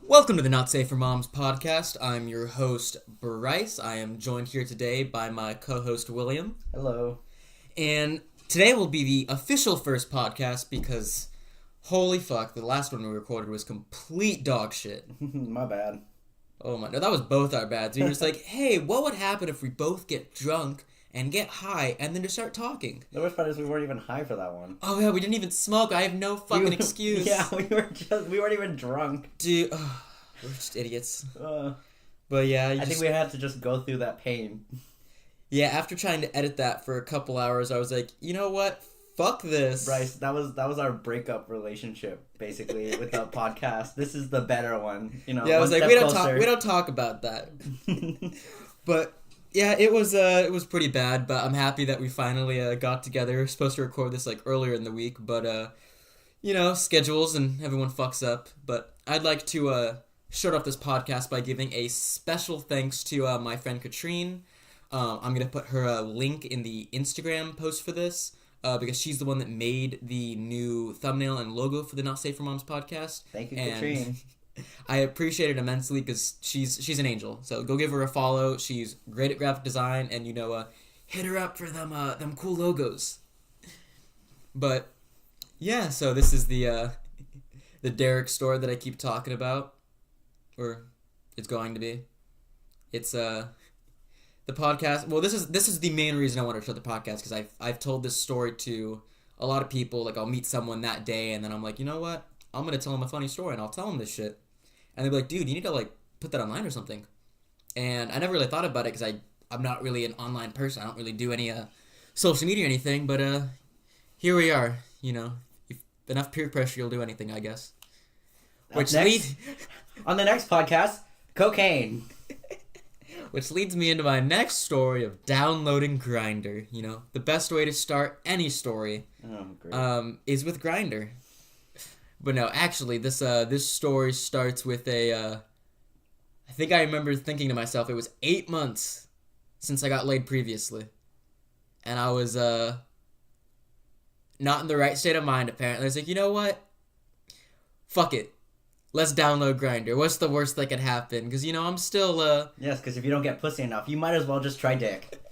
Welcome to the Not Safe for Moms podcast. I'm your host, Bryce. I am joined here today by my co-host, William. Hello. And today will be the official first podcast because, holy fuck, the last one we recorded was complete dog shit. My bad. Oh my, no, that was both our bads. We were just like, hey, what would happen if we both get drunk and get high and then just start talking? The worst part is we weren't even high for that one. Oh yeah, we didn't even smoke. I have no fucking excuse. Yeah, we weren't even drunk. Dude, we're just idiots. Uh, But yeah, I think we had to just go through that pain. Yeah, after trying to edit that for a couple hours, I was like, you know what? Fuck this. Bryce, that was our breakup relationship, basically, with the podcast. This is the better one, you know. Yeah, I was like, we don't talk about that. But yeah, it was pretty bad. But I'm happy that we finally got together. We're supposed to record this like earlier in the week, but you know, schedules and everyone fucks up. But I'd like to start off this podcast by giving a special thanks to my friend Katrine. I'm gonna put her link in the Instagram post for this. Because she's the one that made the new thumbnail and logo for the Not Safe for Moms podcast. Thank you, Katrine. I appreciate it immensely because she's an angel. So go give her a follow. She's great at graphic design, and hit her up for them cool logos. But yeah, so this is the Derrick Story that I keep talking about, or it's going to be. It's the podcast. Well, this is the main reason I wanted to start the podcast because I've told this story to a lot of people. Like I'll meet someone that day, and then I'm like, you know what? I'm gonna tell them a funny story, and I'll tell them this shit. And they'll be like, dude, you need to like put that online or something. And I never really thought about it because I'm not really an online person. I don't really do any social media or anything. But here we are. You know, if enough peer pressure, you'll do anything, I guess. On the next podcast, cocaine. Which leads me into my next story of downloading Grindr. You know, the best way to start any story is with Grindr. But no, actually, this story starts with I think I remember thinking to myself, it was 8 months since I got laid previously. And I was not in the right state of mind, apparently. I was like, you know what? Fuck it. Let's download Grindr. What's the worst that could happen? Because, you know, I'm still, Yes, because if you don't get pussy enough, you might as well just try dick.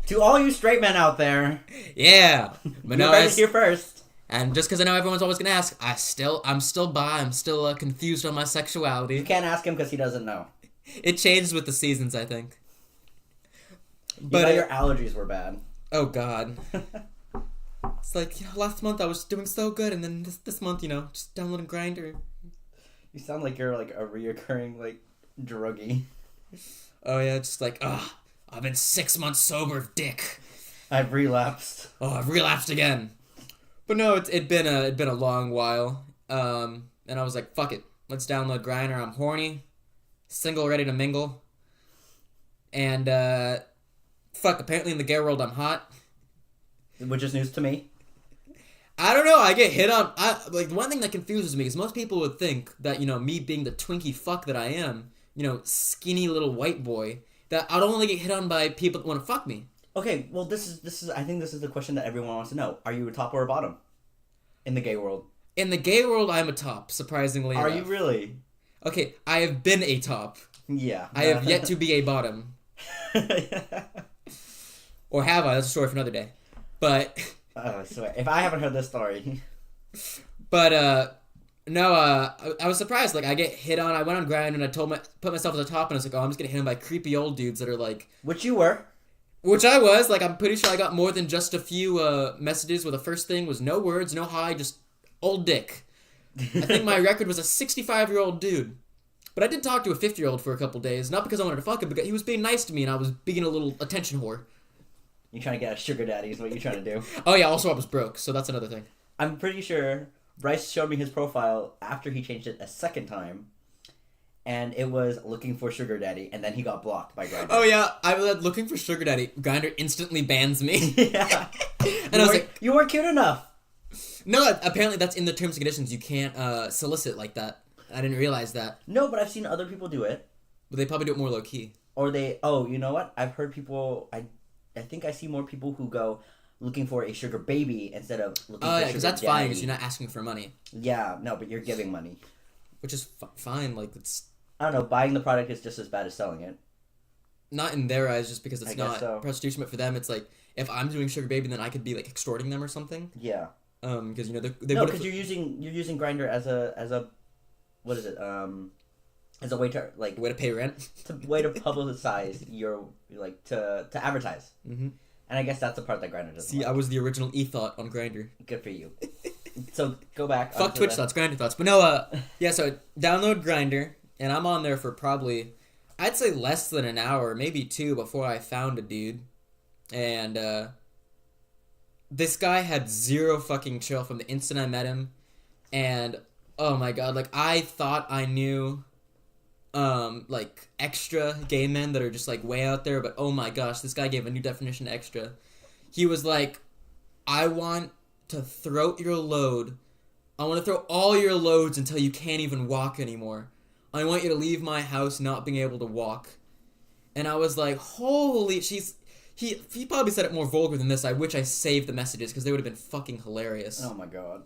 To all you straight men out there. Yeah. But you heard it here first. And just because I know everyone's always going to ask, I'm still bi. I'm still confused on my sexuality. You can't ask him because he doesn't know. It changes with the seasons, I think. But your allergies were bad. Oh, God. It's like, you know, last month I was doing so good, and then this month, you know, just downloading Grindr. You sound like you're like a reoccurring like druggie. Oh yeah, just like, I've been 6 months sober of dick. I've relapsed. Oh, I've relapsed again. But no, it'd been a long while. And I was like, fuck it, let's download Grindr. I'm horny, single, ready to mingle. And fuck, apparently in the gay world I'm hot. Which is news to me. I don't know, I get hit on. Like, one thing that confuses me is most people would think that, you know, me being the twinkie fuck that I am, you know, skinny little white boy, that I'd only get hit on by people that want to fuck me. Okay, well, this is. I think this is the question that everyone wants to know. Are you a top or a bottom in the gay world? In the gay world, I'm a top, surprisingly Are enough. you really? Okay, I have been a top. Yeah. I have yet to be a bottom. Or have I? That's a story for another day. But... I swear. If I haven't heard this story... But, no, I was surprised. Like, I get hit on. I went on Grindr and I put myself as a top, and I was like, oh, I'm just getting hit on by creepy old dudes that are like... Which you were. Which I was. Like, I'm pretty sure I got more than just a few messages where the first thing was no words, no hi, just old dick. I think my record was a 65-year-old dude. But I did talk to a 50-year-old for a couple days, not because I wanted to fuck him, because he was being nice to me and I was being a little attention whore. You trying to get a sugar daddy is what you're trying to do. Oh yeah, also I was broke, so that's another thing. I'm pretty sure Bryce showed me his profile after he changed it a second time. And it was looking for sugar daddy, and then he got blocked by Grindr. Oh yeah, I was looking for sugar daddy. Grindr instantly bans me. Yeah. And I was like... You weren't cute enough. No, apparently that's in the terms and conditions. You can't solicit like that. I didn't realize that. No, but I've seen other people do it. But they probably do it more low-key. Or they... Oh, you know what? I've heard people... I think I see more people who go looking for a sugar baby instead of looking for a sugar because that's daddy. fine because you're not asking for money. Yeah, no, but you're giving money. which is fine. Like it's I don't know. Buying the product is just as bad as selling it. not in their eyes just because I it's guess not so. prostitution, but for them it's like if I'm doing sugar baby, then I could be like extorting them or something. Yeah. Because you know they No, would because you're using Grinder as a what is it as a way to like way to pay rent. way to publicize your like to advertise. Mm-hmm. And I guess that's the part that Grinder doesn't. See, like. I was the original e-thought on Grindr. Good for you. So go back. Fuck onto Twitch the- thoughts, Grindr thoughts, but no. Yeah. So download Grindr, and I'm on there for probably, I'd say less than an hour, maybe two, before I found a dude, and this guy had zero fucking chill from the instant I met him, and oh my god, like I thought I knew, like extra gay men that are just like way out there, but oh my gosh, this guy gave a new definition to extra. He was like, I want to throat your load. I want to throw all your loads until you can't even walk anymore. I want you to leave my house not being able to walk. And I was like, holy, he probably said it more vulgar than this. I wish I saved the messages because they would have been fucking hilarious. Oh my god.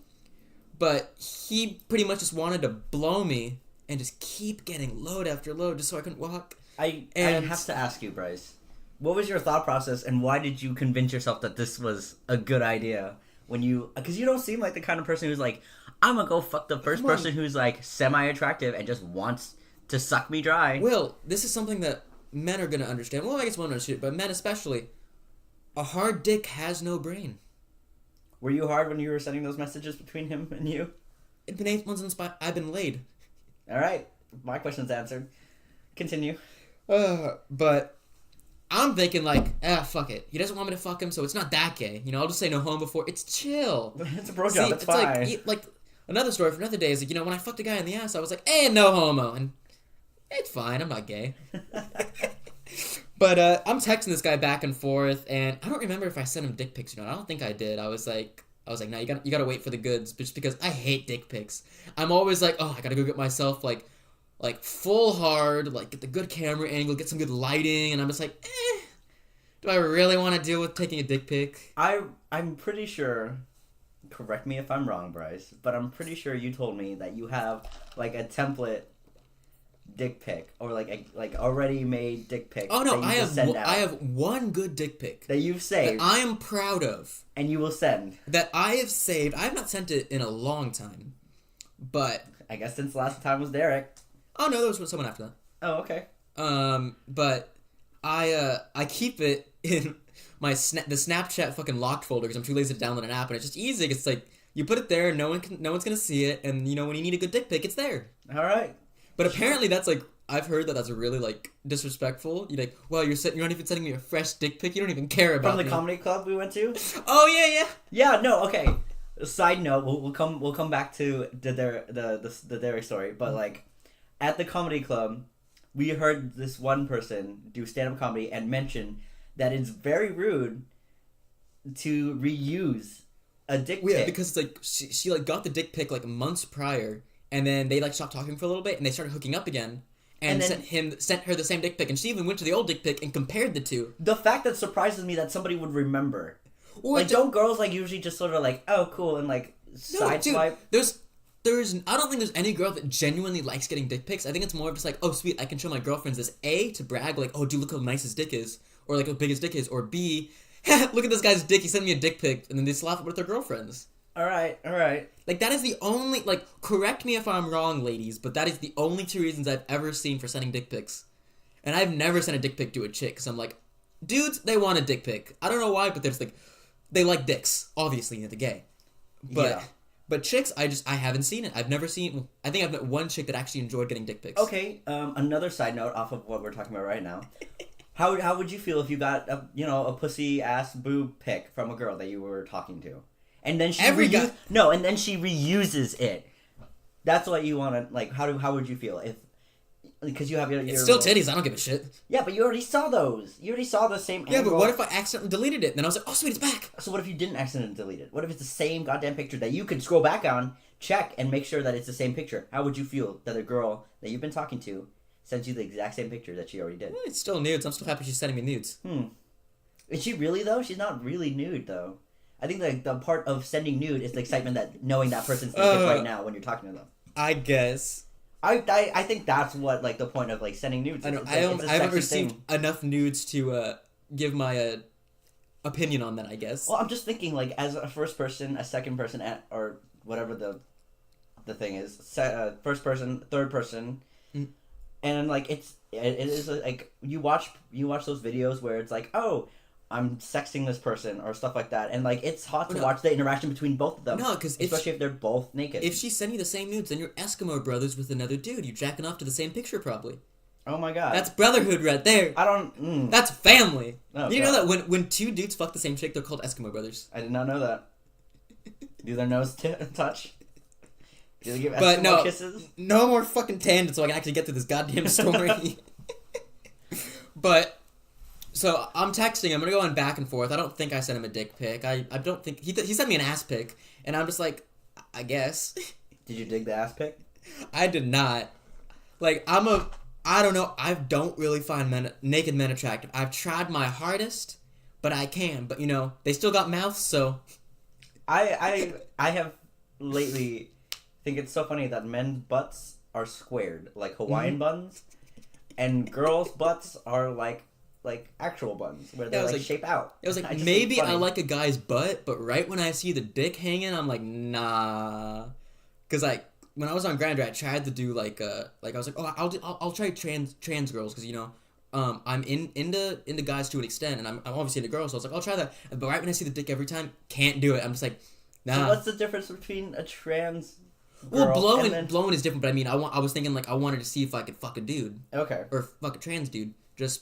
But he pretty much just wanted to blow me and just keep getting load after load just so I couldn't walk. I have to ask you, Bryce. What was your thought process, and why did you convince yourself that this was a good idea? When you, because you don't seem like the kind of person who's like, I'm gonna go fuck the first person who's like semi-attractive and just wants to suck me dry. Will, this is something that men are gonna understand. Well, I guess women understand, but men especially. A hard dick has no brain. Were you hard when you were sending those messages between him and you? It's been 8 months since I've been laid. All right, my question's answered. Continue. But I'm thinking like, fuck it. He doesn't want me to fuck him, so it's not that gay. You know, I'll just say no homo before. It's chill. It's a bro job. It's fine. Like another story for another day is like, you know, when I fucked a guy in the ass, I was like, no homo, and it's fine. I'm not gay. But I'm texting this guy back and forth, and I don't remember if I sent him dick pics or not. I don't think I did. I was like, no, you gotta wait for the goods, just because I hate dick pics. I'm always like, I gotta go get myself like full hard, like get the good camera angle, get some good lighting, and I'm just like, do I really want to deal with taking a dick pic? I'm pretty sure. Correct me if I'm wrong, Bryce, but I'm pretty sure you told me that you have like a template dick pic or like already made dick pic. Oh no, I have one good dick pic that you've saved that I am proud of, and you will send. That I have saved. I have not sent it in a long time, but I guess since the last time was Derrick. Oh no, there was someone after that. Oh, okay. But I keep it in the Snapchat fucking locked folder because I'm too lazy to download an app, and it's just easy. It's like you put it there, no one's gonna see it, and you know when you need a good dick pic, it's there. All right. But apparently that's like I've heard that's really like disrespectful. You're like, well, you're not even sending me a fresh dick pic. You don't even care about from the me. comedy club we went to. Oh yeah. Yeah. No. Okay. Side note. We'll come back to the Derrick story, but like at the comedy club, we heard this one person do stand-up comedy and mention that it's very rude to reuse a dick pic. Yeah, because it's like she like got the dick pic like months prior, and then they like stopped talking for a little bit, and they started hooking up again, and then sent her the same dick pic, and she even went to the old dick pic and compared the two. The fact that surprises me that somebody would remember. Like, don't girls like usually just sort of like, oh, cool, and like sideswipe? There's I don't think there's any girl that genuinely likes getting dick pics. I think it's more of just like, oh sweet, I can show my girlfriends this, A, to brag, like, oh dude, look how nice his dick is, or like how big his dick is, or B, look at this guy's dick, he sent me a dick pic, and then they slap it with their girlfriends. Alright. Like, that is the only, like, correct me if I'm wrong, ladies, but that is the only two reasons I've ever seen for sending dick pics. And I've never sent a dick pic to a chick, because I'm like, dudes, they want a dick pic. I don't know why, but there's like, they like dicks, obviously, they're gay. But chicks, I haven't seen it. I've never seen. I think I've met one chick that actually enjoyed getting dick pics. Okay. Another side note off of what we're talking about right now. How would you feel if you got a pussy ass boob pic from a girl that you were talking to, and then she reuses it? That's what you want to like. How would you feel if? Because you have your it's still titties. I don't give a shit. Yeah, but you already saw those. You already saw the same. Yeah, angle. but what if I accidentally deleted it? Then I was like, oh sweet, it's back. So what if you didn't accidentally delete it? What if it's the same goddamn picture that you could scroll back on, check, and make sure that it's the same picture? How would you feel that a girl that you've been talking to sends you the exact same picture that she already did? It's still nudes. I'm still happy she's sending me nudes. Is she really though? She's not really nude though. I think the part of sending nude is the excitement that knowing that person's naked right now when you're talking to them. I guess. I think that's what like the point of like sending nudes. I know. It's I like, it's a haven't sexy received thing. enough nudes to give my opinion on that. I guess. Well, I'm just thinking like as a first person, a second person, or whatever the thing is, first person, third person, Mm. and like it is like you watch those videos where it's like, oh, I'm sexting this person or stuff like that, and like it's hot to No. watch the interaction between both of them. No, because especially if they're both naked. if she's sending you the same nudes, then you're Eskimo brothers with another dude. You jacking off to the same picture, probably. Oh my god, That's brotherhood right there. I don't. Mm. That's family. Oh, You know God. that when two dudes fuck the same chick, they're called Eskimo brothers. I did not know that. Do their nose touch? Do they give But Eskimo no, kisses? no more fucking tangents so I can actually get through this goddamn story. But, so I'm texting. I'm gonna go on back and forth. I don't think I sent him a dick pic. I don't think he sent me an ass pic, and I'm just like, I guess. Did you dig the ass pic? I did not. Like I don't know. I don't really find naked men attractive. I've tried my hardest, but I can. But you know, they still got mouths, so. I have lately think it's so funny that men's butts are squared like Hawaiian buns, and girls' butts are like actual buns where they Yeah, I was like like- shape out. It was like, I just think maybe it's I funny. like a guy's butt, but right when I see the dick hanging, I'm like, nah. Cause like when I was on Grindr, I tried to do like I was like, oh, I'll try trans girls, cause you know, I'm into guys to an extent, and I'm obviously into girls, so I was like, I'll try that. But right when I see the dick every time, can't do it. I'm just like, So nah. what's the difference between a trans Well, girl blowing is different, but I mean, I was thinking like I wanted to see if I could fuck a dude Okay. or fuck a trans dude,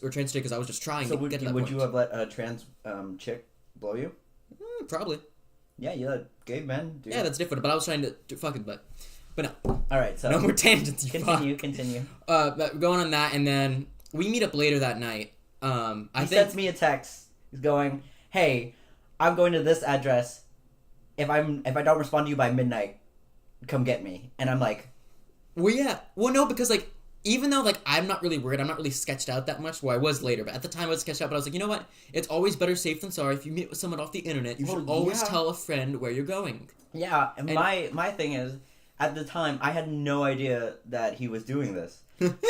or trans chick, cause I was just trying So to get to that would point. you have let a trans chick blow you? Probably. Yeah, you let gay men do. Yeah, that's different. But I was trying to fuck it, but no. All right, so No more tangents. You continue. But going on that, and then we meet up later that night. I He think sends me a text. He's going, "Hey, I'm going to this address. If I don't respond to you by midnight, come get me." And I'm like, well, yeah, well, no, because like even though like I'm not really worried, I'm not really sketched out that much. Well, I was later, but at the time I was sketched out. But I was like, you know what? It's always better safe than sorry. If you meet with someone off the internet, you should always yeah. tell a friend where you're going. "Yeah." And my thing is, at the time, I had no idea that he was doing this.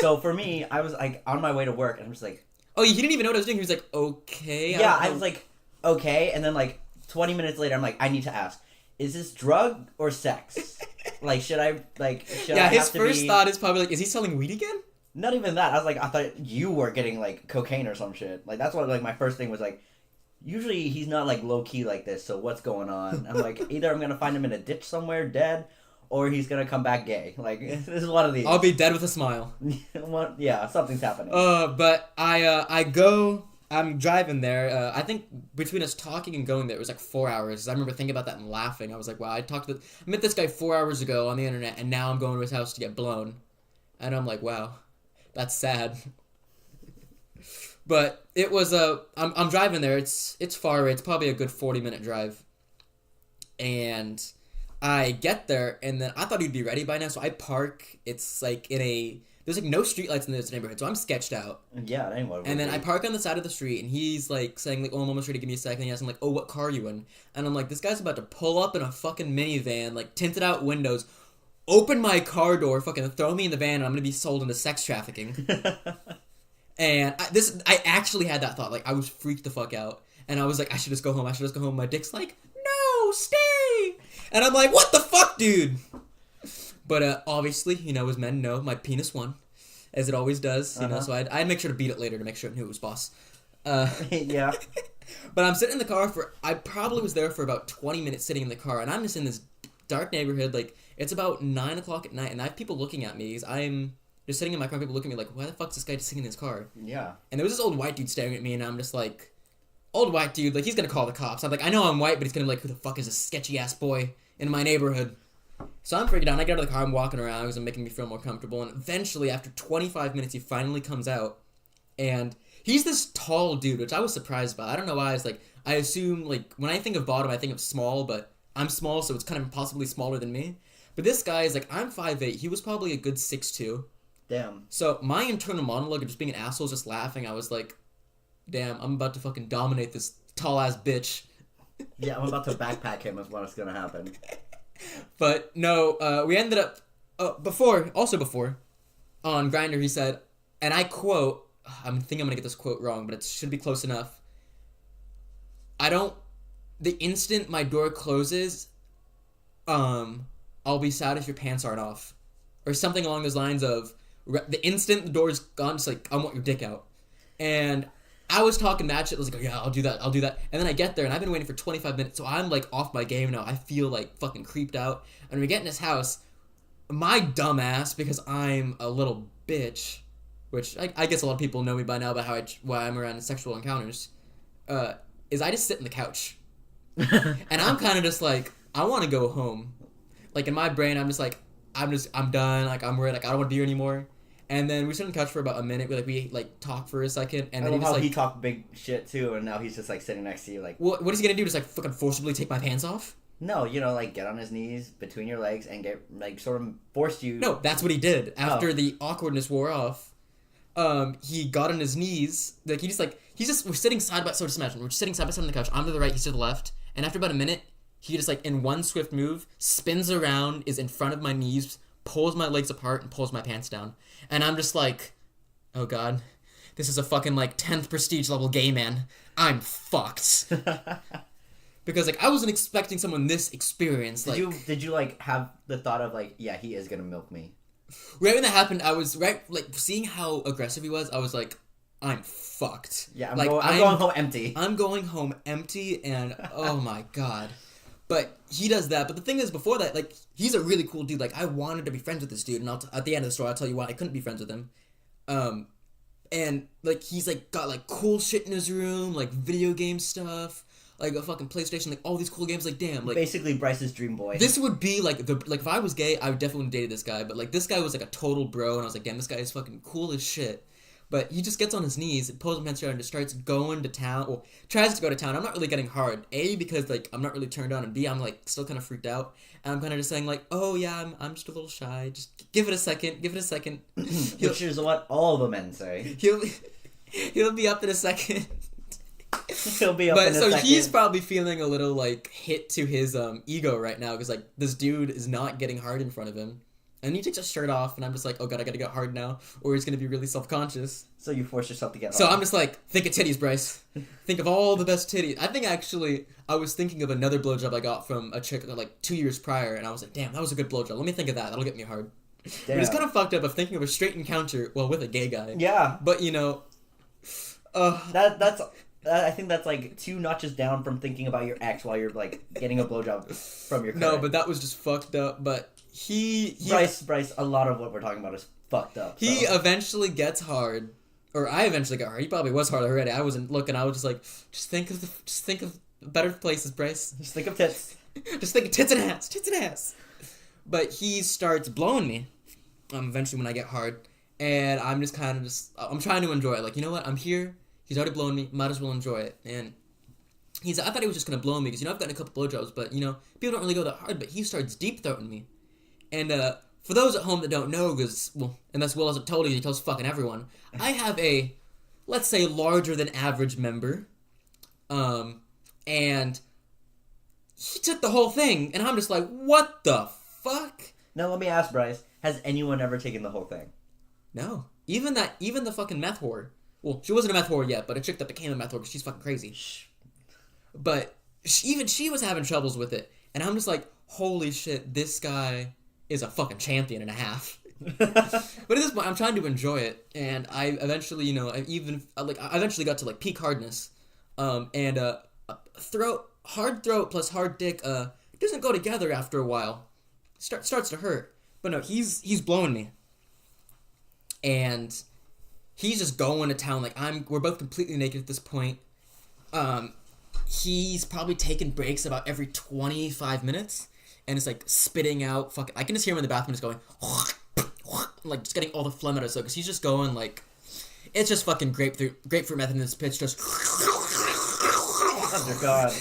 So for me, I was like on my way to work, and I'm just like, Oh, he didn't even know what I was doing. He was like, okay. yeah. I was like, okay, and then like 20 minutes later, I'm like, I need to ask, is this drug or sex? Like, should I yeah. His have to first be... thought is probably like, is he selling weed again? Not even that. I was like, I thought you were getting like cocaine or some shit. Like that's what like my first thing was like. Usually he's not like low key like this. So what's going on? I'm like, either I'm gonna find him in a ditch somewhere dead, or he's gonna come back gay. Like this is one of these. I'll be dead with a smile. Yeah, something's happening. But I'm driving there. I think between us talking and going there, it was like 4 hours. I remember thinking about that and laughing. I was like, wow, I met this guy 4 hours ago on the internet, and now I'm going to his house to get blown. And I'm like, wow, that's sad. But it was I'm driving there. It's far away. It's probably a good 40-minute drive. And I get there, and then I thought he'd be ready by now, so I park. It's like there's like no streetlights in this neighborhood, so I'm sketched out. Yeah, anyway. And then I park on the side of the street, and he's like saying like, "Oh, I'm almost ready. Give me a second." And he asks him like, "Oh, what car are you in?" And I'm like, "This guy's about to pull up in a fucking minivan, like tinted out windows, open my car door, fucking throw me in the van, and I'm gonna be sold into sex trafficking." And I actually had that thought. Like I was freaked the fuck out, and I was like, "I should just go home. I should just go home." My dick's like, "No, stay." And I'm like, "What the fuck, dude?" But obviously, you know, as men know, my penis won, as it always does. You know, so I'd make sure to beat it later to make sure I knew it was boss. Yeah. But I'm sitting in the car I probably was there for about 20 minutes sitting in the car, and I'm just in this dark neighborhood. Like it's about 9 o'clock at night, and I have people looking at me. I'm just sitting in my car. People looking at me like, "Why the fuck's this guy just sitting in his car?" Yeah. And there was this old white dude staring at me, and I'm just like, old white dude, like he's gonna call the cops. I'm like, I know I'm white, but he's gonna be like, who the fuck is this sketchy ass boy in my neighborhood? So I'm freaking out. I get out of the car, I'm walking around because I'm making me feel more comfortable. And eventually, after 25 minutes, he finally comes out. And he's this tall dude, which I was surprised by. I don't know why. It's like, I assume, like, when I think of bottom, I think of small, but I'm small, so it's kind of impossibly smaller than me. But this guy is like, I'm 5'8". He was probably a good 6'2". Damn. So my internal monologue of just being an asshole, just laughing, I was like, damn, I'm about to fucking dominate this tall ass bitch. Yeah, I'm about to backpack him is what's gonna happen. But no, we ended up before on Grindr he said, and I quote, I think I'm gonna get this quote wrong, but it should be close enough. The instant my door closes, I'll be sad if your pants aren't off, or something along those lines of, the instant the door's gone, just like, I want your dick out. And I was talking mad shit. I was like, oh, yeah, I'll do that. And then I get there, and I've been waiting for 25 minutes, so I'm, like, off my game now. I feel, like, fucking creeped out. And we get in his house, my dumb ass, because I'm a little bitch, which I guess a lot of people know me by now about why I'm around sexual encounters, is I just sit in the couch. And I'm kind of just like, I want to go home. Like, in my brain, I'm just like, I'm done. Like, I'm worried. Like, I don't want to be here anymore. And then we sit on the couch for about a minute. We talk for a second, and then he talked big shit too, and now he's just like sitting next to you, like. What is he gonna do? Just like fucking forcibly take my pants off? No, like get on his knees between your legs and get like sort of forced you. No, that's what he did after the awkwardness wore off. He got on his knees. Like we're sitting side by side. So just imagine we're sitting side by side on the couch. I'm to the right, he's to the left, and after about a minute, he just like in one swift move spins around, is in front of my knees, pulls my legs apart, and pulls my pants down. And I'm just like, oh god, this is a fucking like 10th prestige level gay man. I'm fucked. Because like I wasn't expecting someone this experienced. Did you like have the thought of like, yeah, he is gonna milk me? Right when that happened, I was seeing how aggressive he was. I was like, I'm fucked. Yeah, I'm going home empty. I'm going home empty, and oh my god. But he does that. But the thing is, before that, like, he's a really cool dude. Like, I wanted to be friends with this dude. And at the end of the story, I'll tell you why I couldn't be friends with him. And, like, he's, like, got, like, cool shit in his room. Like, video game stuff. Like, a fucking PlayStation. Like, all these cool games. Like, damn. Like, basically Bryce's dream boy. This would be, like, if I was gay, I would definitely date this guy. But, like, this guy was, like, a total bro. And I was like, damn, this guy is fucking cool as shit. But he just gets on his knees, pulls his pants down, and just starts going to town. Well, tries to go to town. I'm not really getting hard. A, because, like, I'm not really turned on. And B, I'm, like, still kind of freaked out. And I'm kind of just saying, like, oh, yeah, I'm just a little shy. Just give it a second. Which is what all the men say. He'll be up in a second. He'll be up in a second. So he's probably feeling a little, like, hit to his ego right now. Because, like, this dude is not getting hard in front of him. And he takes his shirt off, and I'm just like, oh god, I gotta get hard now, or he's gonna be really self-conscious. So you force yourself to get hard. So I'm just like, think of titties, Bryce. Think of all the best titties. I think actually, I was thinking of another blowjob I got from a chick like 2 years prior, and I was like, damn, that was a good blowjob. Let me think of that. That'll get me hard. Damn. But it's kind of fucked up of thinking of a straight encounter, well, with a gay guy. Yeah. But, you know, I think that's like 2 notches down from thinking about your ex while you're like getting a blowjob from your current. No, but that was just fucked up, but... Bryce, a lot of what we're talking about is fucked up. He eventually gets hard, or I eventually got hard. He probably was hard already. I wasn't looking. I was just like, just think of better places, Bryce. Just think of tits. Just think of tits and ass. But he starts blowing me. Eventually when I get hard, and I'm just kind of I'm trying to enjoy it. Like, you know what? I'm here. He's already blown me. Might as well enjoy it. And I thought he was just gonna blow me because I've gotten a couple blowjobs, but people don't really go that hard. But he starts deep throating me. And for those at home that don't know, and that's Will hasn't told you, he tells fucking everyone, I have a, let's say, larger than average member, and he took the whole thing, and I'm just like, what the fuck? Now let me ask Bryce, has anyone ever taken the whole thing? No. Even the fucking meth whore. Well, she wasn't a meth whore yet, but a chick that became a meth whore because she's fucking crazy. But even she was having troubles with it, and I'm just like, holy shit, this guy is a fucking champion and a half. But at this point, I'm trying to enjoy it, and I eventually, I eventually got to like peak hardness, and hard throat plus hard dick doesn't go together after a while. Starts to hurt, but no, he's blowing me, and he's just going to town. Like we're both completely naked at this point. He's probably taking breaks about every 25 minutes. And it's like spitting out I can just hear him in the bathroom just going like just getting all the phlegm out of it because he's just going like it's just fucking grapefruit meth in this pitch just oh god.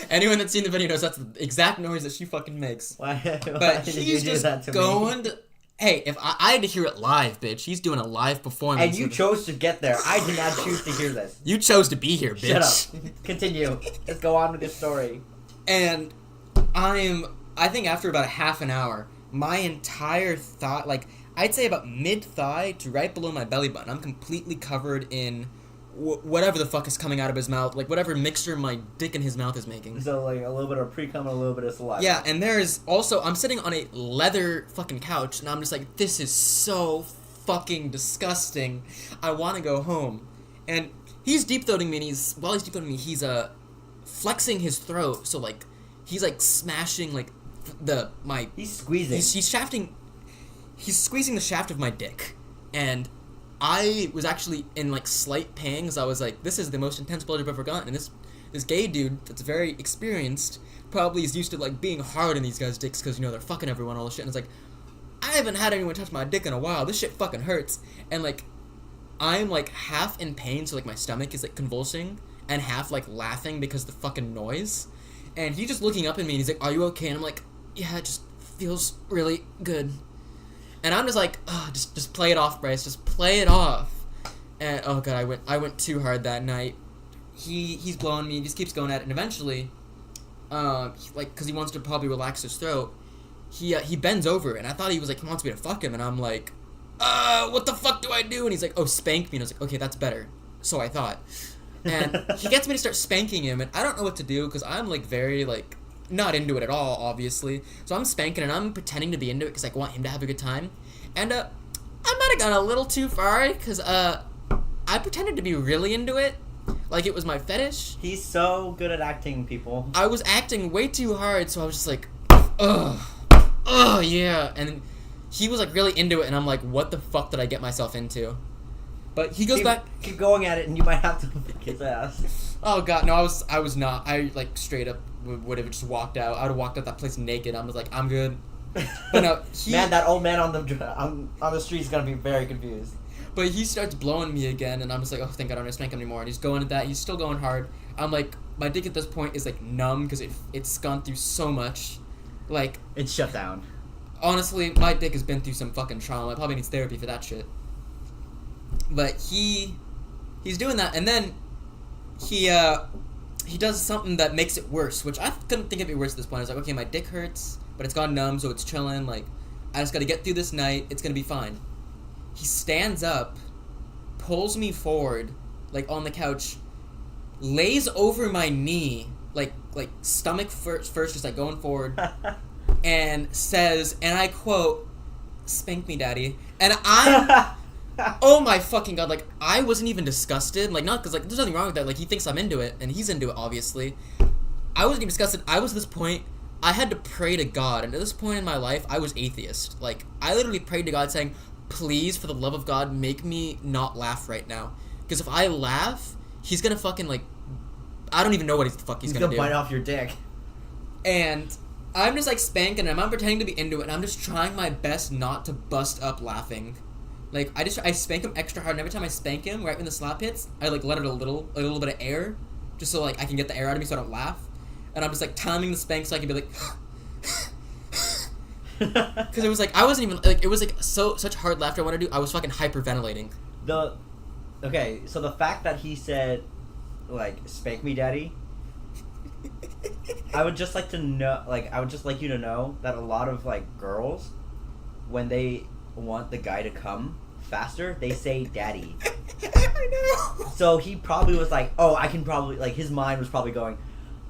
Anyone that's seen the video knows that's the exact noise that she fucking makes. Why but did he's you do just that to going me? Hey, if I had to hear it live, bitch. He's doing a live performance. And you chose to get there. I did not choose to hear this. You chose to be here, bitch. Shut up. Continue. Let's go on with this story. And I think after about a half an hour, my entire thigh, like, I'd say about mid-thigh to right below my belly button, I'm completely covered in whatever the fuck is coming out of his mouth, like, whatever mixture my dick in his mouth is making. So, like, a little bit of pre-cum and a little bit of saliva. Yeah, and there's also, I'm sitting on a leather fucking couch, and I'm just like, this is so fucking disgusting. I want to go home. And he's deep-throating me, and while he's deep-throating me, he's, flexing his throat, so, like, he's, like, smashing, like, He's squeezing. He's squeezing the shaft of my dick, and I was actually in, like, slight pangs. I was like, this is the most intense pleasure I've ever gotten, and this gay dude that's very experienced probably is used to, like, being hard on these guys' dicks because, you know, they're fucking everyone, all this shit, and it's like, I haven't had anyone touch my dick in a while. This shit fucking hurts, and, like, I'm, like, half in pain, so, like, my stomach is, like, convulsing, and half, like, laughing because of the fucking noise, and he's just looking up at me, and he's like, are you okay? And I'm like, yeah, it just feels really good. And I'm just like, oh, just play it off, Bryce. Just play it off. And oh god, I went too hard that night. He's blowing me. He just keeps going at it. And eventually, because he wants to probably relax his throat, he bends over. And I thought he wants me to fuck him. And I'm like, what the fuck do I do? And he's like, oh, spank me. And I was like, okay, that's better. So I thought. And he gets me to start spanking him. And I don't know what to do because I'm like very like not into it at all, obviously. So I'm spanking and I'm pretending to be into it because I want him to have a good time. And I might have gone a little too far because I pretended to be really into it, like it was my fetish. He's so good at acting, people. I was acting way too hard, so I was just like, ugh, yeah. And he was like really into it, and I'm like, what the fuck did I get myself into? But he goes back. Keep going at it, and you might have to kick his ass. Oh god, no, I was not. I like straight up would have just walked out. I would have walked out that place naked. I was like, I'm good. But no, man, that old man on the street is gonna be very confused. But he starts blowing me again, and I'm just like, oh, thank God I don't have to spank him anymore. And he's going at that. He's still going hard. I'm like, my dick at this point is like numb because it's gone through so much. Like, it's shut down. Honestly, my dick has been through some fucking trauma. It probably needs therapy for that shit. But he's doing that, and then he does something that makes it worse, which I couldn't think of it worse at this point. I was like, okay, my dick hurts, but it's gone numb, so it's chilling. Like, I just gotta get through this night. It's gonna be fine. He stands up, pulls me forward, like, on the couch, lays over my knee, like stomach first, just, like, going forward, and says, and I quote, "Spank me, daddy." And I'm, oh my fucking god, like, I wasn't even disgusted, like, not because, like, there's nothing wrong with that, like, he thinks I'm into it, and he's into it, obviously. I wasn't even disgusted. I was at this point, I had to pray to God, and at this point in my life, I was atheist. Like, I literally prayed to God saying, please, for the love of God, make me not laugh right now. Because if I laugh, he's gonna fucking, like, I don't even know what the fuck he's gonna do. He's gonna bite off your dick. And I'm just, like, spanking him. I'm pretending to be into it, and I'm just trying my best not to bust up laughing. Like, I spank him extra hard, and every time I spank him, right when the slap hits, I, like, let it a little bit of air, just so, like, I can get the air out of me so I don't laugh. And I'm just, like, timing the spank so I can be like, because it was like, I wasn't even, like, it was like such hard laughter I wanted to do, I was fucking hyperventilating. Okay, so the fact that he said, like, spank me, daddy, I would just like to know, like, I would just like you to know that a lot of, like, girls, when they want the guy to come faster, they say daddy. I know. So he probably was like, oh, I can probably, like, his mind was probably going,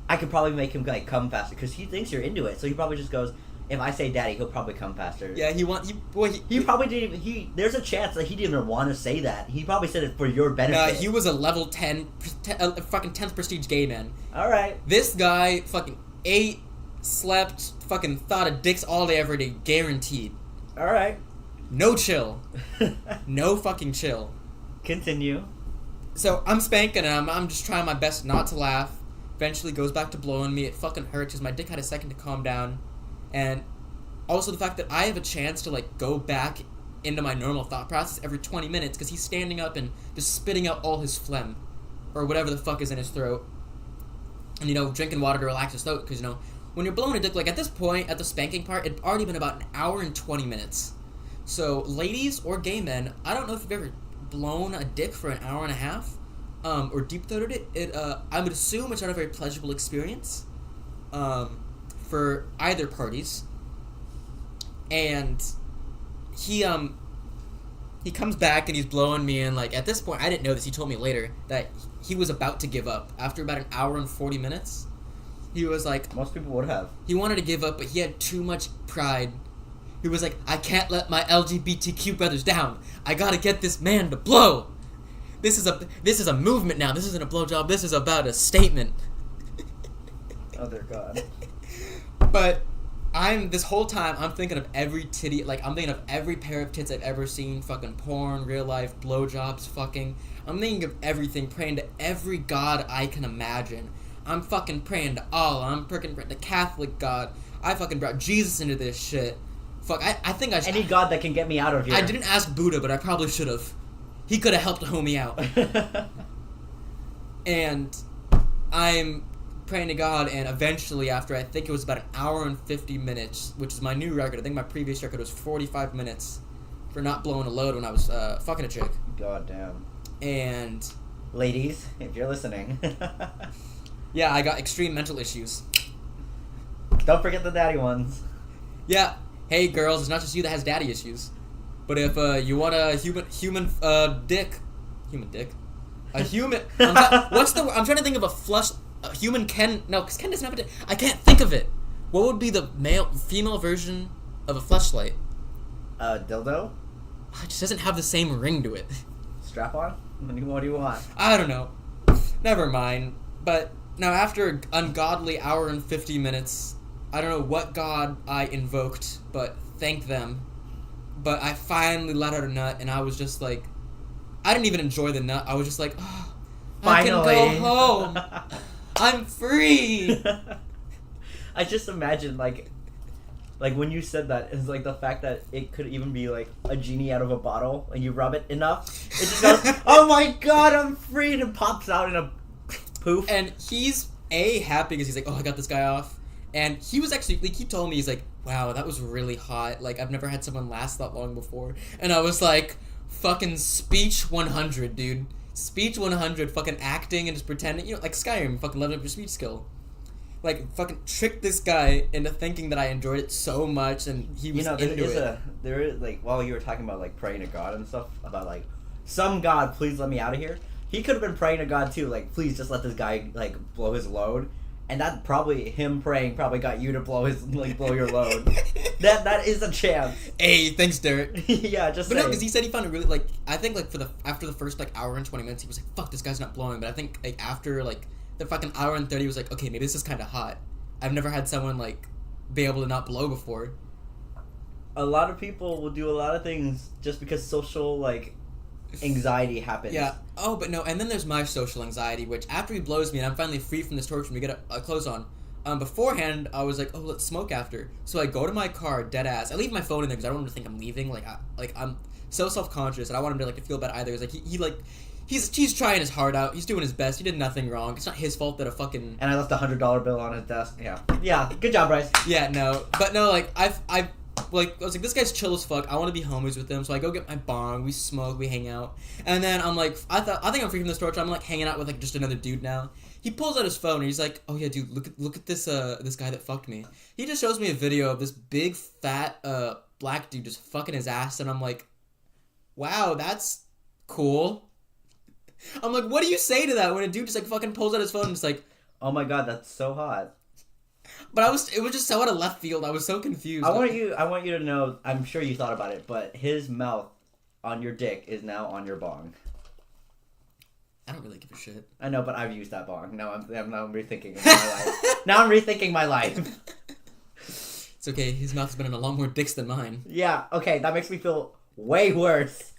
I could probably make him, like, come faster, because he thinks you're into it, so he probably just goes, if I say daddy, he'll probably come faster. Yeah, he probably didn't even, there's a chance that he didn't even want to say that. He probably said it for your benefit. He was a level 10, fucking 10th prestige gay man. Alright. This guy fucking ate, slept, fucking thought of dicks all day every day, guaranteed. Alright. No chill. No fucking chill. Continue. So, I'm spanking him, I'm just trying my best not to laugh. Eventually goes back to blowing me, it fucking hurts because my dick had a second to calm down. And also the fact that I have a chance to, like, go back into my normal thought process every 20 minutes because he's standing up and just spitting out all his phlegm or whatever the fuck is in his throat. And, you know, drinking water to relax his throat because, you know, when you're blowing a dick, like, at this point, at the spanking part, it'd already been about an hour and 20 minutes. So, ladies or gay men, I don't know if you've ever blown a dick for an hour and a half or deep-throated it. I would assume it's not a very pleasurable experience. For either parties. and he comes back and he's blowing me, and like at this point I didn't know this. He told me later that he was about to give up after about an hour and 40 minutes. He was like, most people would have. He wanted to give up, but he had too much pride. He was like, I can't let my LGBTQ brothers down. I gotta get this man to blow. This is a movement now. This isn't a blowjob. This is about a statement. Oh dear God. But this whole time I'm thinking of every titty, like I'm thinking of every pair of tits I've ever seen, fucking porn, real life, blowjobs, fucking. I'm thinking of everything, praying to every god I can imagine. I'm fucking praying to Allah. I'm fucking praying to Catholic God. I fucking brought Jesus into this shit. Fuck, I think I should. Any god that can get me out of here. I didn't ask Buddha, but I probably should have. He could have helped homie out. And I'm praying to God, and eventually, after I think it was about an hour and 50 minutes, which is my new record. I think my previous record was 45 minutes for not blowing a load when I was fucking a chick. God damn. And ladies, if you're listening. Yeah, I got extreme mental issues. Don't forget the daddy ones. Yeah. Hey, girls, it's not just you that has daddy issues. But if you want a human dick. A human... I'm trying to think of a flush... A human Ken... No, because Ken doesn't have a dick. I can't think of it. What would be the female version of a fleshlight? Dildo? It just doesn't have the same ring to it. Strap on? What do you want? I don't know. Never mind. But... Now, after an ungodly hour and 50 minutes, I don't know what god I invoked, but thank them. But I finally let out a nut, and I was just like... I didn't even enjoy the nut. I was just like, oh, I can go home. I'm free. I just imagine, like when you said that, it's like the fact that it could even be like a genie out of a bottle, and you rub it enough, it just goes, oh my god, I'm free, and it pops out in a... poof. And he's happy because he's like, oh, I got this guy off. And he was actually, like, he told me, he's like, wow, that was really hot. Like, I've never had someone last that long before. And I was like, fucking speech 100, dude. Speech 100, fucking acting and just pretending, you know, like Skyrim, fucking leveling up your speech skill. Like, fucking tricked this guy into thinking that I enjoyed it so much, and he was into it. There is, like, while you were talking about, like, praying to God and stuff, about, like, some God, please let me out of here. He could have been praying to God too, like, please just let this guy, like, blow his load. And that probably, him praying probably got you to blow your load. That is a chance. Hey, thanks, Derrick. Yeah, just But no, because he said he found it really, like, I think, like, after the first, like, hour and 20 minutes, he was like, fuck, this guy's not blowing. But I think, like, after, like, the fucking hour and 30, he was like, okay, maybe this is kind of hot. I've never had someone, like, be able to not blow before. A lot of people will do a lot of things just because social, like... anxiety happens. Yeah. Oh, but no, and then there's my social anxiety, which after he blows me and I'm finally free from this torture and we get clothes on, beforehand I was like, oh, let's smoke after. So I go to my car, dead ass. I leave my phone in there because I don't want him to think I'm leaving. Like, I'm so self-conscious and I want him to, like, to feel bad either. It's like, he's trying his heart out. He's doing his best. He did nothing wrong. It's not his fault that a fucking... And I left a $100 bill on his desk. Yeah. Yeah, good job, Bryce. Yeah, no. But no, like, I was like, this guy's chill as fuck. I want to be homies with him. So I go get my bong. We smoke. We hang out. And then I'm like, I think I'm free from this torture. I'm like hanging out with like just another dude now. He pulls out his phone and he's like, oh yeah, dude, look at this this guy that fucked me. He just shows me a video of this big fat black dude just fucking his ass, and I'm like, wow, that's cool. I'm like, what do you say to that when a dude just like fucking pulls out his phone and it's like, oh my god, that's so hot. But it was just so out of left field. I was so confused. I want you to know, I'm sure you thought about it, but his mouth on your dick is now on your bong. I don't really give a shit. I know, but I've used that bong. Now I'm rethinking my life. Now I'm rethinking my life. It's okay. His mouth's been in a lot more dicks than mine. Yeah. Okay, that makes me feel way worse.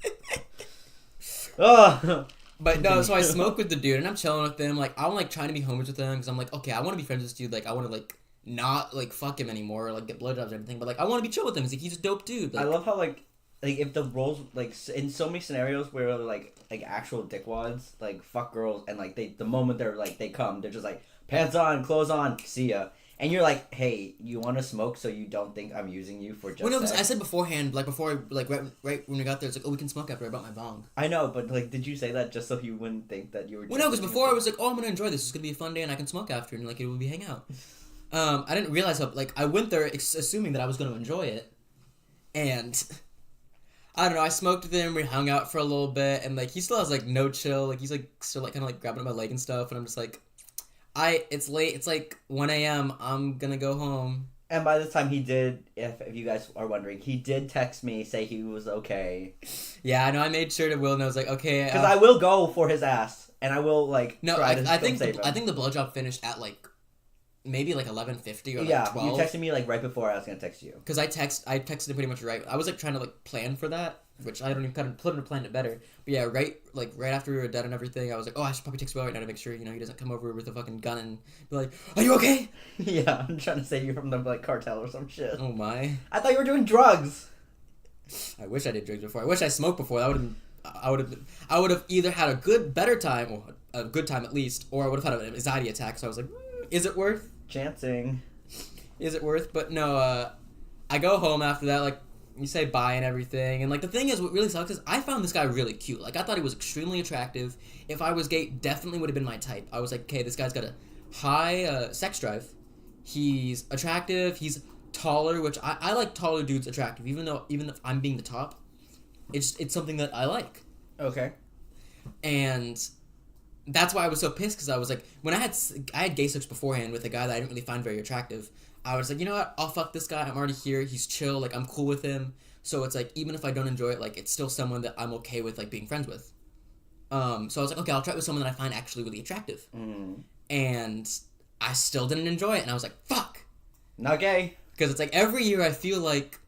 Ugh. But no, so I smoke with the dude and I'm chilling with him. Like, I'm like trying to be homies with him because I'm like, okay, I want to be friends with this dude. Like, I want to like not like fuck him anymore or like get blowjobs or anything. But like, I want to be chill with him. He's a dope dude. Like, I love how like if the roles like in so many scenarios where like actual dickwads like fuck girls and like the moment they come, they're just like pants on, clothes on, see ya. And you're like, hey, you want to smoke so you don't think I'm using you for just well, no, sex? I said beforehand, like, right when we got there, it's like, oh, we can smoke after I brought my bong. I know, but, like, did you say that just so you wouldn't think that you were... Well, no, because before I was like, oh, I'm going to enjoy this. It's going to be a fun day and I can smoke after and, like, it will be hang out. I didn't realize how, like, I went there assuming that I was going to enjoy it. And I don't know, I smoked with him, we hung out for a little bit, and like he still has like no chill, like he's like still like kinda like grabbing at my leg and stuff, and I'm just like it's late, it's like 1 a.m. I'm gonna go home. And by this time he did, if you guys are wondering, he did text me, say he was okay. Yeah, I know, I made sure to Will and I was like, okay. Because I will go for his ass, and I will like no, try to I think save him. I think the blowjob finished at like maybe like 11:50 or like yeah, 12. you texted me like right before I was gonna text you. Because I texted him pretty much right. I was like trying to like plan for that, which I don't even kind of couldn't have planned it better. But yeah, right after we were done and everything, I was like, oh, I should probably text Will right now to make sure he doesn't come over with a fucking gun and be like, are you okay? Yeah, I'm trying to save you from the like cartel or some shit. Oh my! I thought you were doing drugs. I wish I did drugs before. I wish I smoked before. I would have either had a better time, or a good time at least, or I would have had an anxiety attack. So I was like, is it worth? Chancing. Is it worth? But no, I go home after that, like, you say bye and everything, and like the thing is, what really sucks is I found this guy really cute. Like I thought he was extremely attractive. If I was gay, definitely would have been my type. I was like, okay, this guy's got a high sex drive. He's attractive. He's taller, which I like taller dudes attractive. Even if I'm being the top, it's something that I like. Okay. And that's why I was so pissed, because I was like, when I had gay sex beforehand with a guy that I didn't really find very attractive, I was like, you know what, I'll fuck this guy, I'm already here, he's chill, like, I'm cool with him, so it's like, even if I don't enjoy it, like, it's still someone that I'm okay with, like, being friends with. So I was like, okay, I'll try it with someone that I find actually really attractive. And I still didn't enjoy it, and I was like, fuck! Not gay. Because it's like, every year I feel like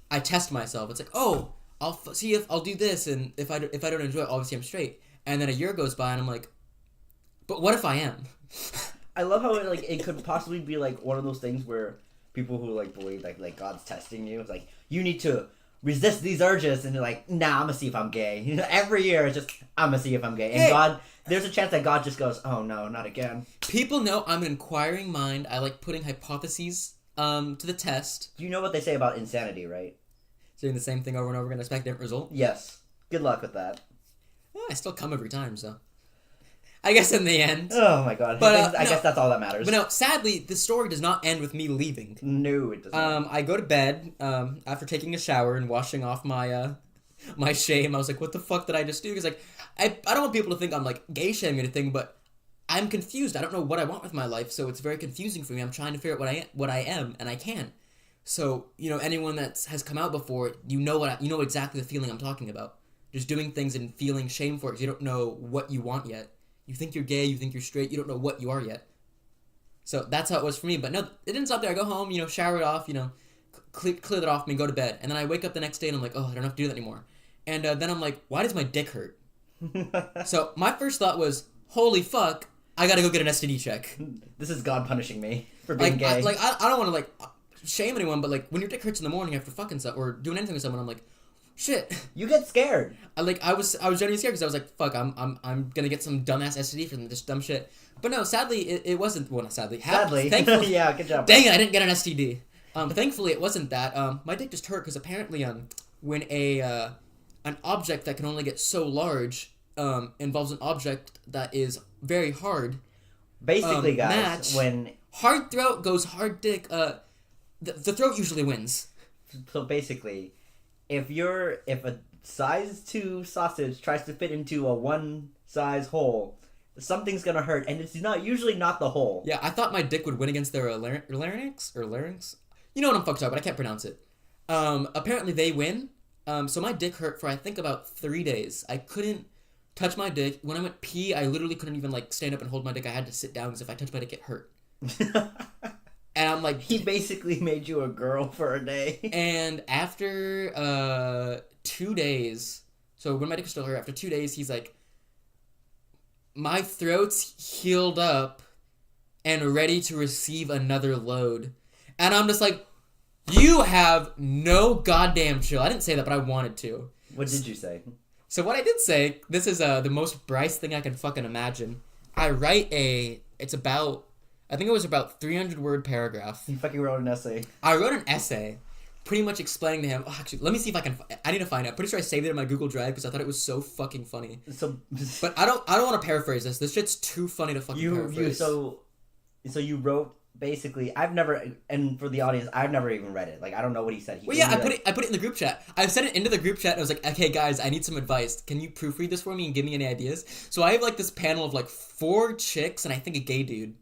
I test myself. It's like, oh, I'll see if I'll do this, and if I don't enjoy it, obviously I'm straight. And then a year goes by, and I'm like, but what if I am? I love how it could possibly be like one of those things where people who like believe like God's testing you. It's like you need to resist these urges, and you're like, nah, I'm gonna see if I'm gay. Every year it's just I'm gonna see if I'm gay, and God, there's a chance that God just goes, oh no, not again. People know I'm an inquiring mind. I like putting hypotheses to the test. You know what they say about insanity, right? Doing the same thing over and over again, expect a different result. Yes. Good luck with that. Yeah, I still come every time, so I guess in the end. Oh my god. But I guess that's all that matters. But no, sadly, the story does not end with me leaving. No, it doesn't. I go to bed after taking a shower and washing off my my shame. I was like, what the fuck did I just do? Because like, I don't want people to think I'm like gay shaming or anything, but I'm confused. I don't know what I want with my life, so it's very confusing for me. I'm trying to figure out what I am, and I can't. So anyone that has come out before, you know exactly the feeling I'm talking about. Just doing things and feeling shame for it because you don't know what you want yet. You think you're gay, you think you're straight, you don't know what you are yet. So that's how it was for me. But no, it didn't stop there. I go home, shower it off, clear that off me, go to bed. And then I wake up the next day and I'm like, oh, I don't have to do that anymore. And then I'm like, why does my dick hurt? So my first thought was, holy fuck, I gotta go get an STD check. This is God punishing me for being gay. I don't want to like shame anyone, but like when your dick hurts in the morning after fucking stuff or doing anything with someone, I'm like, shit. You get scared. I was genuinely scared because I was like, fuck, I'm gonna get some dumbass STD from this dumb shit. But no, sadly it wasn't. Well, not sadly. Thankfully, yeah, good job. Dang it, I didn't get an STD. Thankfully it wasn't that. My dick just hurt because apparently when an object that can only get so large involves an object that is very hard. Basically, guys, match, when hard throat goes hard dick, the throat usually wins. So basically, if a size 2 sausage tries to fit into a 1 size hole, something's gonna hurt, and it's usually not the hole. Yeah, I thought my dick would win against their larynx. You know what I'm fucked up, but I can't pronounce it. Apparently they win. So my dick hurt for I think about 3 days. I couldn't touch my dick. When I went pee, I literally couldn't even like stand up and hold my dick. I had to sit down because if I touched my dick, it hurt. And I'm like, he basically made you a girl for a day. And after 2 days, so when my dick was still hurt, after 2 days, he's like, my throat's healed up and ready to receive another load. And I'm just like, you have no goddamn chill. I didn't say that, but I wanted to. What did you say? So what I did say, this is the most Bryce thing I can fucking imagine. I write it's about, I think it was about 300-word paragraph. You fucking wrote an essay. I wrote an essay pretty much explaining to him, actually, let me see if I need to find it. I'm pretty sure I saved it in my Google Drive because I thought it was so fucking funny. But I don't want to paraphrase this. This shit's too funny to fucking paraphrase. So you wrote basically, I've never, and for the audience, I've never even read it. Like, I don't know what he said. Well, yeah, I put it in the group chat. I sent it into the group chat and I was like, okay, guys, I need some advice. Can you proofread this for me and give me any ideas? So I have like this panel of like 4 chicks and I think a gay dude.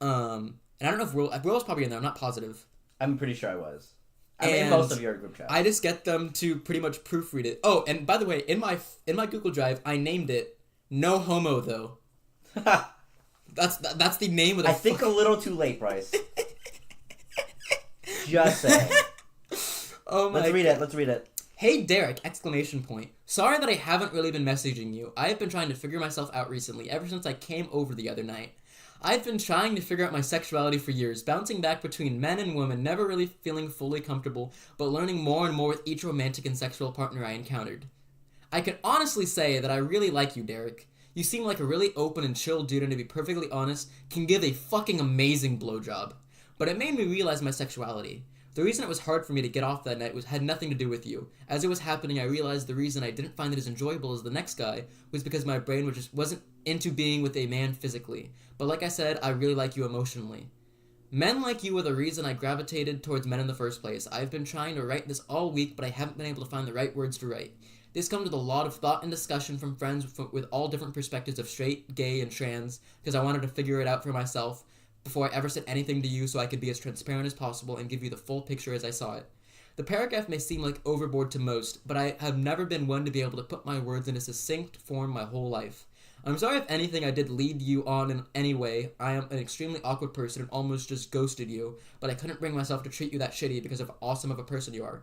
And I don't know if Will was probably in there. I'm not positive. I'm pretty sure I was. I'm in most of your group chat. I just get them to pretty much proofread it. Oh, and by the way, in my Google Drive, I named it No Homo Though. That's the name of the. I think a little too late, Bryce. Just saying. Oh my. Let's read it. Hey Derrick! ! Sorry that I haven't really been messaging you. I have been trying to figure myself out recently, ever since I came over the other night. I've been trying to figure out my sexuality for years, bouncing back between men and women, never really feeling fully comfortable, but learning more and more with each romantic and sexual partner I encountered. I can honestly say that I really like you, Derrick. You seem like a really open and chill dude, and to be perfectly honest, can give a fucking amazing blowjob. But it made me realize my sexuality. The reason it was hard for me to get off that night had nothing to do with you. As it was happening, I realized the reason I didn't find it as enjoyable as the next guy was because my brain wasn't into being with a man physically. But like I said, I really like you emotionally. Men like you are the reason I gravitated towards men in the first place. I've been trying to write this all week, but I haven't been able to find the right words to write. This comes with a lot of thought and discussion from friends with all different perspectives of straight, gay, and trans, because I wanted to figure it out for myself before I ever said anything to you so I could be as transparent as possible and give you the full picture as I saw it. The paragraph may seem like overboard to most, but I have never been one to be able to put my words in a succinct form my whole life. I'm sorry if anything I did lead you on in any way. I am an extremely awkward person and almost just ghosted you, but I couldn't bring myself to treat you that shitty because of how awesome of a person you are.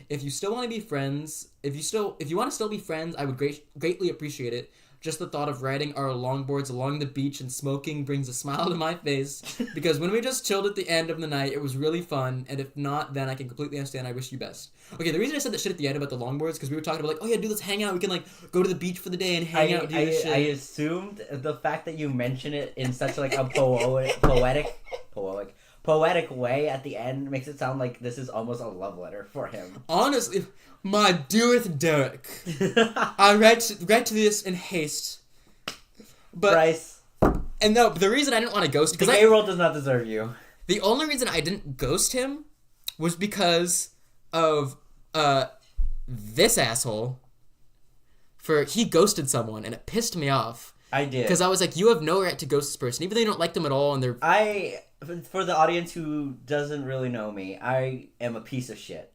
If you still want to be friends, if you want to still be friends, I would greatly appreciate it. Just the thought of riding our longboards along the beach and smoking brings a smile to my face, because when we just chilled at the end of the night, it was really fun, and if not, then I can completely understand. I wish you best. Okay, the reason I said that shit at the end about the longboards, because we were talking about, like, oh yeah, dude, let's hang out, we can, like, go to the beach for the day and hang out and do this shit. I assumed the fact that you mention it in such, like, a poetic way at the end makes it sound like this is almost a love letter for him. Honestly, my dearest Derrick, I write to this in haste. But Bryce. And no, but the reason I didn't want to ghost the gay world does not deserve you. The only reason I didn't ghost him was because of this asshole. He ghosted someone and it pissed me off. I did. Because I was like, you have no right to ghost this person, even though you don't like them at all, and they're. For the audience who doesn't really know me, I am a piece of shit.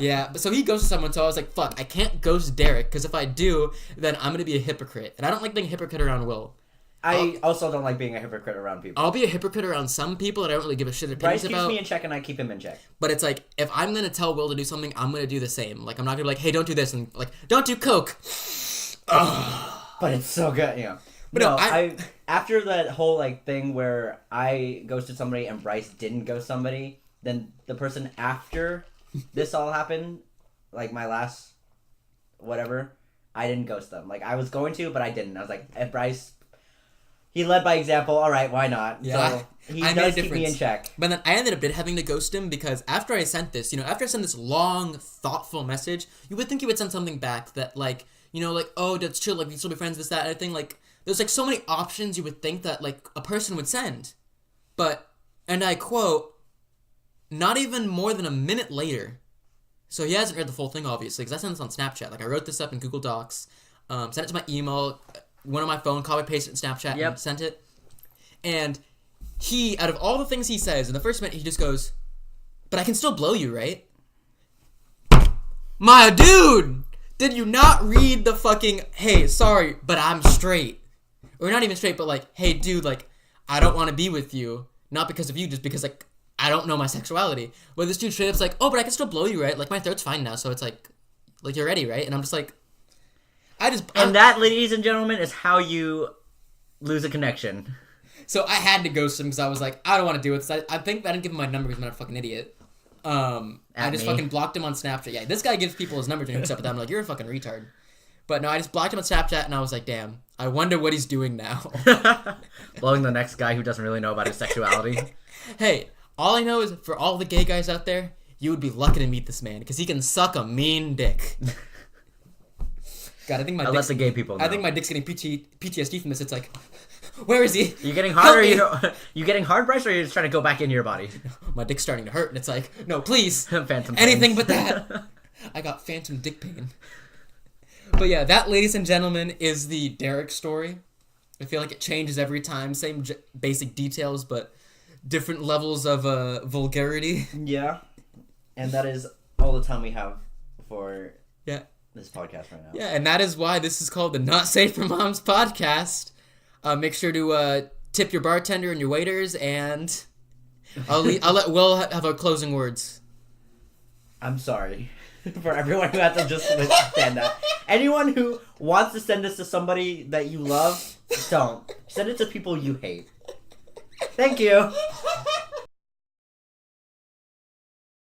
Yeah, but so he ghosted someone, so I was like, fuck, I can't ghost Derrick, because if I do, then I'm going to be a hypocrite. And I don't like being a hypocrite around Will. I also don't like being a hypocrite around people. I'll be a hypocrite around some people that I don't really give a shit opinions about. Bryce keeps me in check and I keep him in check. But it's like, if I'm going to tell Will to do something, I'm going to do the same. Like, I'm not going to be like, hey, don't do this, and like, don't do coke. But it's so good, you know. But no, I after that whole like thing where I ghosted somebody and Bryce didn't ghost somebody, then the person after this all happened, like my last whatever, I didn't ghost them. Like I was going to, but I didn't. I was like, if Bryce, he led by example. All right, why not? Yeah, so he does keep me in check. But then I ended up having to ghost him because after I sent this, after I sent this long, thoughtful message, you would think you would send something back that like, like, oh, that's chill, like we can still be friends, this, that, and everything. Like, there's like so many options you would think that like a person would send, but, and I quote, not even more than a minute later. So he hasn't read the full thing, obviously, because I sent this on Snapchat. Like, I wrote this up in Google Docs, sent it to my email, went on my phone, copy-pasted it in Snapchat, and sent it. And he, out of all the things he says, in the first minute, he just goes, but I can still blow you, right? My dude! Did you not read the fucking, hey, sorry, but I'm straight? Or not even straight, but like, hey, dude, like, I don't want to be with you. Not because of you, just because, like, I don't know my sexuality. But this dude straight up's like, oh, but I can still blow you, right? Like, my throat's fine now, so it's like you're ready, right? And I'm just like, And that, ladies and gentlemen, is how you lose a connection. So I had to ghost him because I was like, I don't want to do it. So I think I didn't give him my number because I'm not a fucking idiot. I just fucking blocked him on Snapchat. Yeah, this guy gives people his numbers and hooks up with them. I'm like, you're a fucking retard. But no, I just blocked him on Snapchat and I was like, damn, I wonder what he's doing now. Blowing the next guy who doesn't really know about his sexuality. Hey, all I know is for all the gay guys out there, you would be lucky to meet this man because he can suck a mean dick. God, I think my let the gay people know. I think my dick's getting PTSD from this. It's like, Where is he? You getting hard, Help or you getting hard, Bryce, or you're just trying to go back into your body? My dick's starting to hurt, and it's like, no, please. Phantom Anything pains. but that. I got phantom dick pain. But yeah, that, ladies and gentlemen, is the Derrick story. I feel like it changes every time. Same basic details, but different levels of vulgarity. Yeah. And that is all the time we have for Yeah. this podcast right now. Yeah, and that is why this is called the Not Safe for Moms podcast. Make sure to tip your bartender and your waiters, and I'll let Will have our closing words. I'm sorry for everyone who had to just stand that. Anyone who wants to send this to somebody that you love, don't. Send it to people you hate. Thank you.